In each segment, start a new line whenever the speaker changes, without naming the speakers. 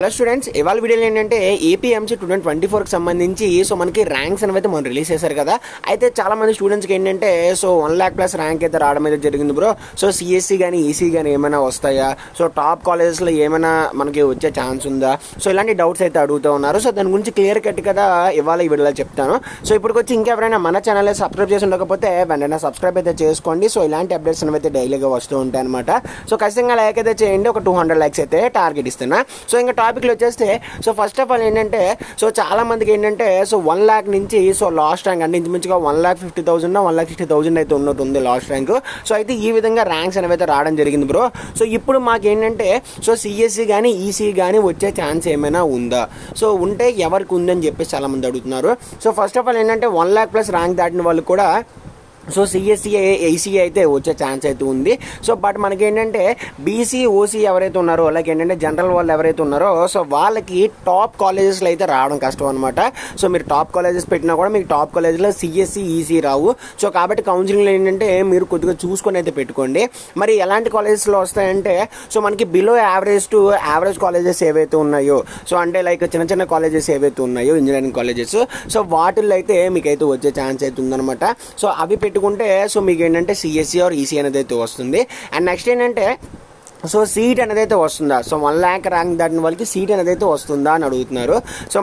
Hello students, ఇవాళ వీడియోలో ఏంటంటే ఏపీఎంసీ 2024కి సంబంధించి మనకి ర్యాంక్స్ అనేవి మనం రిలీజ్ చేశారు కదా. అయితే చాలా మంది స్టూడెంట్స్కి ఏంటంటే 1 lakh ప్లస్ ర్యాంక్ అయితే రావడం అయితే జరిగింది బ్రో. సిఎస్సి కానీ ఈసీ కానీ ఏమైనా వస్తాయా, టాప్ కాలేజెస్లో ఏమైనా మనకి వచ్చే ఛాన్స్ ఉందా, ఇలాంటి డౌట్స్ అయితే అడుగుతూ ఉన్నారు. దాని గురించి క్లియర్ కట్ కదా ఇవాళ ఈ వీడియోలో చెప్తాను. ఇప్పటికొచ్చి ఇంకెవరైనా మన ఛానల్ సబ్స్క్రైబ్ చేసి ఉండకపోతే వెంటనే సబ్స్క్రైబ్ అయితే చేసుకోండి. ఇలాంటి అప్డేట్స్ అయితే డైలీగా వస్తూ ఉంటాయి అనమాట. ఖచ్చితంగా లైక్ అయితే చేయండి. ఒక 200 likes అయితే టార్గెట్ ఇస్తున్నా. ఇంకా టాపిక్లో వచ్చేస్తే ఫస్ట్ ఆఫ్ ఆల్ ఏంటంటే చాలా మందికి ఏంటంటే 1 lakh నుంచి లాస్ట్ ర్యాంక్ అంటే ఇంచుమించుగా 1,50,000 1,60,000 అయితే ఉన్నట్టుంది లాస్ట్ ర్యాంక్. అయితే ఈ విధంగా ర్యాంక్స్ అనేవి అయితే రావడం జరిగింది బ్రో. ఇప్పుడు మాకేంటంటే సిఎస్సి కానీ ఈసీ కానీ వచ్చే ఛాన్స్ ఏమైనా ఉందా, ఉంటే ఎవరికి ఉందని చెప్పేసి చాలా మంది అడుగుతున్నారు. ఫస్ట్ ఆఫ్ ఆల్ ఏంటంటే 1 lakh ప్లస్ ర్యాంక్ దాటిన వాళ్ళు కూడా సిఎస్సి ఈసీఈ అయితే వచ్చే ఛాన్స్ అయితే ఉంది. బట్ మనకేంటంటే బీసీ ఓసీ ఎవరైతే ఉన్నారో వాళ్ళకి ఏంటంటే జనరల్ వాళ్ళు ఎవరైతే ఉన్నారో వాళ్ళకి టాప్ కాలేజెస్లో అయితే రావడం కష్టం అనమాట. మీరు టాప్ కాలేజెస్ పెట్టినా కూడా మీకు టాప్ కాలేజ్లో సిఎస్సి ఈసీ రావు. కాబట్టి కౌన్సిలింగ్లో ఏంటంటే మీరు కొద్దిగా చూసుకొని అయితే పెట్టుకోండి. మరి ఎలాంటి కాలేజెస్లో వస్తాయంటే మనకి below average to average colleges ఏవైతే ఉన్నాయో, అంటే లైక్ చిన్న చిన్న కాలేజెస్ ఏవైతే ఉన్నాయో ఇంజనీరింగ్ కాలేజెస్, వాటిల్లో అయితే మీకైతే వచ్చే ఛాన్స్ అయితే ఉందన్నమాట. అవి పెట్టుకుంటే మీకు ఏంటంటే సిఎస్సి ఆర్ ఈసీ అనేది అయితే వస్తుంది. అండ్ నెక్స్ట్ ఏంటంటే సీట్ అనేది అయితే వస్తుందా, 1 lakh ర్యాంక్ దాటిన వాళ్ళకి సీట్ అనేది అయితే వస్తుందా అని అడుగుతున్నారు.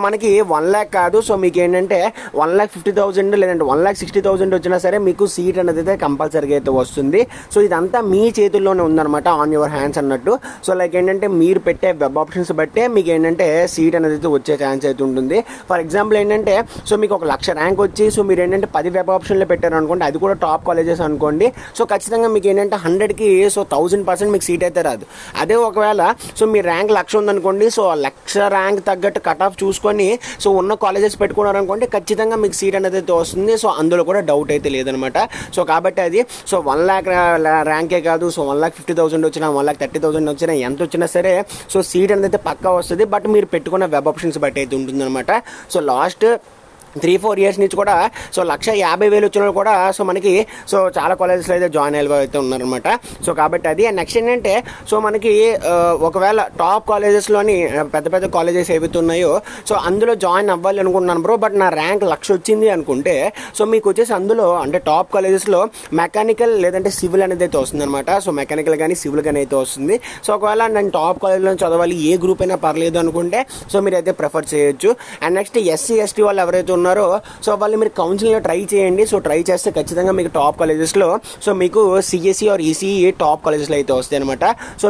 మనకి 1 lakh కాదు, మీకు ఏంటంటే 1,50,000 లేదంటే 1,60,000 వచ్చినా సరే మీకు సీట్ అనేది అయితే కంపల్సరీగా అయితే వస్తుంది. ఇదంతా మీ చేతుల్లోనే ఉందన్నమాట, ఆన్ యువర్ హ్యాండ్స్ అన్నట్టు. లైక్ ఏంటంటే మీరు పెట్టే వెబ్ ఆప్షన్స్ బట్టే మీకు ఏంటంటే సీట్ అనేది అయితే వచ్చే ఛాన్స్ అయితే ఉంటుంది. ఫర్ ఎగ్జాంపుల్ ఏంటంటే మీకు 1,00,000 ర్యాంక్ వచ్చి మీరు ఏంటంటే 10 వెబ్ ఆప్షన్లు పెట్టారు అనుకోండి, అది కూడా టాప్ కాలేజెస్ అనుకోండి. ఖచ్చితంగా మీకు ఏంటంటే 100కి 1000% మీకు సీట్ అయితే రాదు. అదే ఒకవేళ మీ ర్యాంక్ 1,00,000 ఉందనుకోండి, 1,00,000 ర్యాంక్ తగ్గట్టు కట్ ఆఫ్ చూసుకొని ఉన్న కాలేజెస్ పెట్టుకున్నారు అనుకోండి, ఖచ్చితంగా మీకు సీట్ అనేది అయితే వస్తుంది. అందులో కూడా డౌట్ అయితే లేదనమాట. కాబట్టి అది 1 lakh ర్యాంకే కాదు, 1,50,000 వచ్చినా 1,30,000 వచ్చినా ఎంత వచ్చినా సరే సీట్ అనేది అయితే పక్కా వస్తుంది. బట్ మీరు పెట్టుకున్న వెబ్ ఆప్షన్స్ బట్టి అయితే ఉంటుందన్నమాట. లాస్ట్ 3-4 years నుంచి కూడా 1,50,000 వచ్చిన కూడా మనకి చాలా కాలేజెస్లో అయితే జాయిన్ అయ్యే అయితే ఉన్నారనమాట. కాబట్టి అది. అండ్ నెక్స్ట్ ఏంటంటే మనకి ఒకవేళ టాప్ కాలేజెస్లోని పెద్ద పెద్ద కాలేజెస్ ఏవైతే ఉన్నాయో అందులో జాయిన్ అవ్వాలి అనుకుంటున్నాను బ్రో. బట్ నా ర్యాంక్ 1,00,000 వచ్చింది అనుకుంటే మీకు వచ్చేసి అందులో అంటే టాప్ కాలేజెస్లో మెకానికల్ లేదంటే సివిల్ అనేది అయితే వస్తుంది అనమాట. మెకానికల్ కానీ సివిల్ కానీ అయితే వస్తుంది. ఒకవేళ నేను టాప్ కాలేజ్లో చదవాలి, ఏ గ్రూప్ అయినా పర్లేదు అనుకుంటే మీరు అయితే ప్రిఫర్ చేయొచ్చు. అండ్ నెక్స్ట్ ఎస్సీ ఎస్టీ వాళ్ళు ఎవరైతే ఉన్నారో వాళ్ళు మీరు కౌన్సిలింగ్లో ట్రై చేయండి. ట్రై చేస్తే ఖచ్చితంగా మీకు టాప్ కాలేజెస్లో మీకు సిఎస్సి ఆర్ ఈసీఈ టాప్ కాలేజెస్లో అయితే వస్తాయి అనమాట.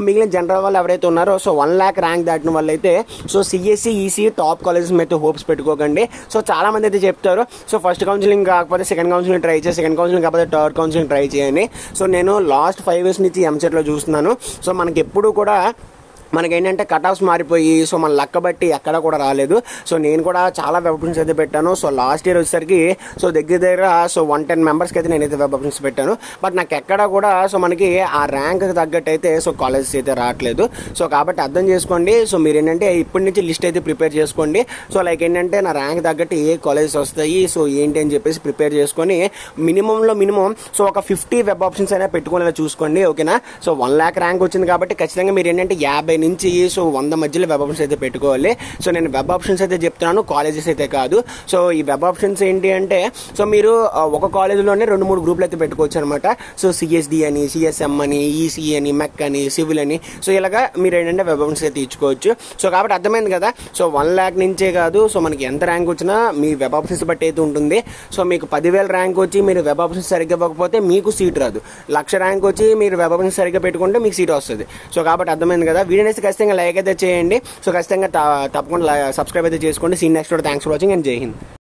మిగిలిన జనరల్ వాళ్ళు ఎవరైతే ఉన్నారో 1 lakh ర్యాంక్ దాటిన వాళ్ళు అయితే సిఎస్సి ఈసీఈ టాప్ కాలేజెస్ అయితే హోప్స్ పెట్టుకోకండి. చాలా మంది అయితే చెప్తారు ఫస్ట్ కౌన్సిలింగ్ కాకపోతే సెకండ్ కౌన్సిలింగ్ ట్రై చేసి, సెకండ్ కౌన్సిలింగ్ కాకపోతే థర్డ్ కౌన్సిలింగ్ ట్రై చేయండి. నేను లాస్ట్ 5 years నుంచి ఎంసెట్లో చూస్తున్నాను. మనకి ఎప్పుడు కూడా మనకేంటంటే కట్ ఆఫ్స్ మారిపోయి మన లక్క బట్టి ఎక్కడ కూడా రాలేదు. నేను కూడా చాలా వెబ్ ఆప్షన్స్ అయితే పెట్టాను. లాస్ట్ ఇయర్ వచ్చేసరికి దగ్గర 110 మెంబర్స్కి అయితే నేనైతే వెబ్ ఆప్షన్స్ పెట్టాను. బట్ నాకు ఎక్కడ కూడా మనకి ఆ ర్యాంక్ తగ్గట్టు అయితే కాలేజెస్ అయితే రావట్లేదు. కాబట్టి అర్థం చేసుకోండి. మీరు ఏంటంటే ఇప్పటి నుంచి లిస్ట్ అయితే ప్రిపేర్ చేసుకోండి. లైక్ ఏంటంటే నా ర్యాంక్ తగ్గట్టు ఏ కాలేజెస్ వస్తాయి ఏంటి అని చెప్పేసి ప్రిపేర్ చేసుకొని మినిమం ఒక 50 వెబ్ ఆప్షన్స్ అయినా పెట్టుకునేలా చూసుకోండి. ఓకేనా. 1 lakh ర్యాంక్ వచ్చింది కాబట్టి ఖచ్చితంగా మీరు ఏంటంటే 50 నుంచి 100 మధ్యలో వెబ్ ఆప్షన్స్ అయితే పెట్టుకోవాలి. నేను వెబ్ ఆప్షన్స్ అయితే చెప్తున్నాను, కాలేజెస్ అయితే కాదు. ఈ వెబ్ ఆప్షన్స్ ఏంటి అంటే మీరు ఒక కాలేజీలోనే 2-3 గ్రూపులు అయితే పెట్టుకోవచ్చు అనమాట. సిఎస్డి అని, సిఎస్ఎం అని, ఈసీ అని, మెక్ అని, సివిల్ అని, ఇలాగా మీరు ఏంటంటే వెబ్ ఆప్షన్స్ అయితే ఇచ్చుకోవచ్చు. కాబట్టి అర్థమైంది కదా. 1 lakh నుంచే కాదు, మనకి ఎంత ర్యాంక్ వచ్చినా మీ వెబ్ ఆప్షన్స్ బట్టి అయితే ఉంటుంది. మీకు 10,000 ర్యాంక్ వచ్చి మీరు వెబ్ ఆప్షన్స్ సరిగ్గా ఇవ్వకపోతే మీకు సీట్ రాదు. 1,00,000 ర్యాంక్ వచ్చి మీరు వెబ్ ఆప్షన్స్ సరిగ్గా పెట్టుకుంటే మీకు సీట్ వస్తుంది. కాబట్టి అర్థమైంది కదా. వీడియో ఖచ్చితంగా లైక్ అయితే చేయండి. ఖచ్చితంగా తప్పకుండా సబ్స్క్రైబ్ అయితే చేసుకోండి. Seen next. Thanks for watching and Jai Hind.